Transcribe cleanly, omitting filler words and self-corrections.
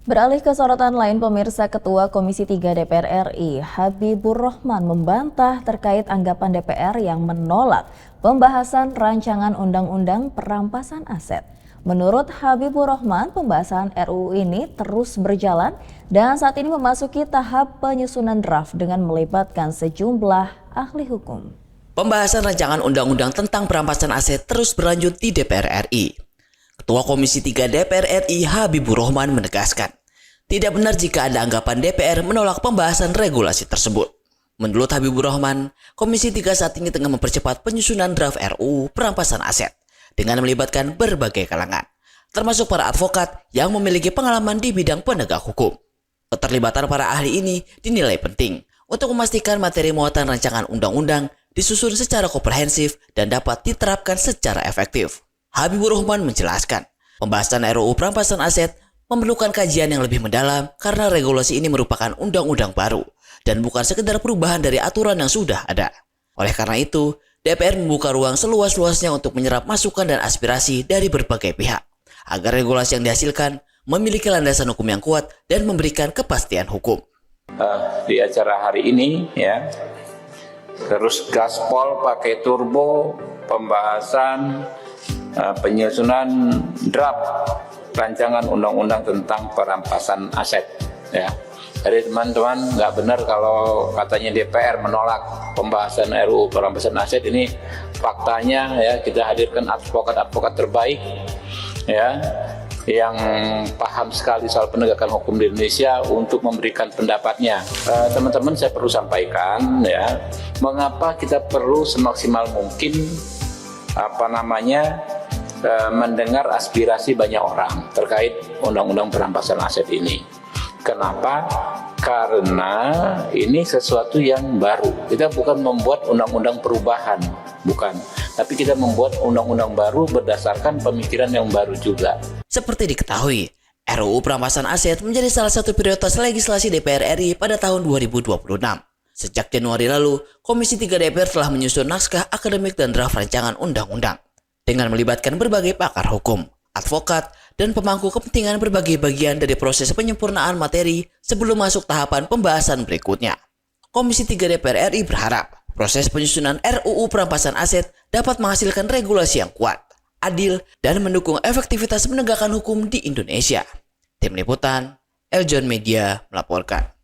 Beralih ke sorotan lain, pemirsa, Ketua Komisi 3 DPR RI, Habibur Rahman, membantah terkait anggapan DPR yang menolak pembahasan rancangan undang-undang perampasan aset. Menurut Habibur Rahman, pembahasan RUU ini terus berjalan dan saat ini memasuki tahap penyusunan draft dengan melibatkan sejumlah ahli hukum. Pembahasan rancangan undang-undang tentang perampasan aset terus berlanjut di DPR RI. Ketua Komisi 3 DPR RI Habibur Rahman menegaskan, tidak benar jika ada anggapan DPR menolak pembahasan regulasi tersebut. Menurut Habibur Rahman, Komisi 3 saat ini tengah mempercepat penyusunan draft RUU perampasan aset dengan melibatkan berbagai kalangan, termasuk para advokat yang memiliki pengalaman di bidang penegak hukum. Keterlibatan para ahli ini dinilai penting untuk memastikan materi muatan rancangan undang-undang disusun secara komprehensif dan dapat diterapkan secara efektif. Habibur Rahman menjelaskan, pembahasan RUU perampasan aset memerlukan kajian yang lebih mendalam karena regulasi ini merupakan undang-undang baru dan bukan sekedar perubahan dari aturan yang sudah ada. Oleh karena itu, DPR membuka ruang seluas-luasnya untuk menyerap masukan dan aspirasi dari berbagai pihak agar regulasi yang dihasilkan memiliki landasan hukum yang kuat dan memberikan kepastian hukum. Di acara hari ini ya, terus gaspol pakai turbo pembahasan penyusunan draft rancangan undang-undang tentang perampasan aset ya. Jadi teman-teman, nggak benar kalau katanya DPR menolak pembahasan RUU perampasan aset. Ini faktanya ya, kita hadirkan advokat-advokat terbaik ya yang paham sekali soal penegakan hukum di Indonesia untuk memberikan pendapatnya. Teman-teman, saya perlu sampaikan ya, mengapa kita perlu semaksimal mungkin mendengar aspirasi banyak orang terkait undang-undang perampasan aset ini. Kenapa? Karena ini sesuatu yang baru. Kita bukan membuat undang-undang perubahan, bukan. Tapi kita membuat undang-undang baru berdasarkan pemikiran yang baru juga. Seperti diketahui, RUU perampasan aset menjadi salah satu prioritas legislasi DPR RI pada tahun 2026. Sejak Januari lalu, Komisi 3 DPR telah menyusun naskah akademik dan draft rancangan undang-undang dengan melibatkan berbagai pakar hukum, advokat, dan pemangku kepentingan berbagai bagian dari proses penyempurnaan materi sebelum masuk tahapan pembahasan berikutnya. Komisi 3 DPR RI berharap proses penyusunan RUU perampasan aset dapat menghasilkan regulasi yang kuat, adil, dan mendukung efektivitas penegakan hukum di Indonesia. Tim Liputan, Eljon Media melaporkan.